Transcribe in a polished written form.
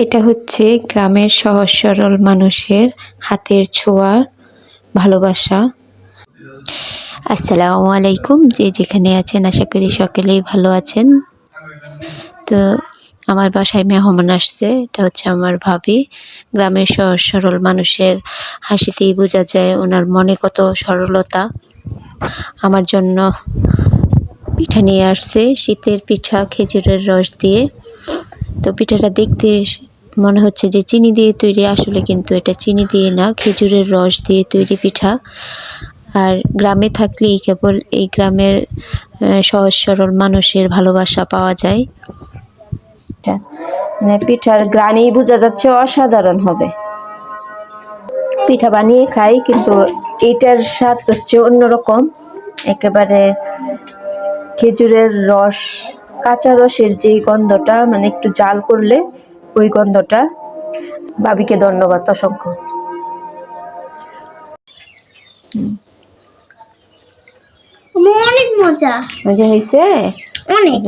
এটা হচ্ছে গ্রামের সহজ সরল মানুষের হাতের ছোঁয়া ভালোবাসা। আসসালামু আলাইকুম, যে যেখানে আছেন আশা করি সকলেই ভালো আছেন। তো আমার বাসায় মেহমান আসছে, এটা হচ্ছে আমার ভাবি। গ্রামের সহজ সরল মানুষের হাসিতেই বোঝা যায় ওনার মনে কত সরলতা। আমার জন্য পিঠা নিয়ে আসছে, শীতের পিঠা খেজুরের রস দিয়ে। তো পিঠাটা দেখতে মনে হচ্ছে যে চিনি দিয়ে তৈরি, আসলে কিন্তু এটা চিনি দিয়ে না, খেজুরের রস দিয়ে তৈরি পিঠা। আর গ্রামে থাকলেই কেবল এই গ্রামের সহজ সরল মানুষের ভালোবাসা পাওয়া যায়। মানে পিঠার গ্রানেই বোঝা যাচ্ছে অসাধারণ হবে। পিঠা বানিয়ে খাই, কিন্তু এইটার স্বাদ হচ্ছে অন্যরকম। একেবারে খেজুরের রস, কাঁচা রসের যেই গন্ধটা, মানে একটু জাল করলে ওই গন্ধটা। ভাবিকে ধন্যবাদ অসংখ্য। অনেক মজা মজা হয়েছে অনেক।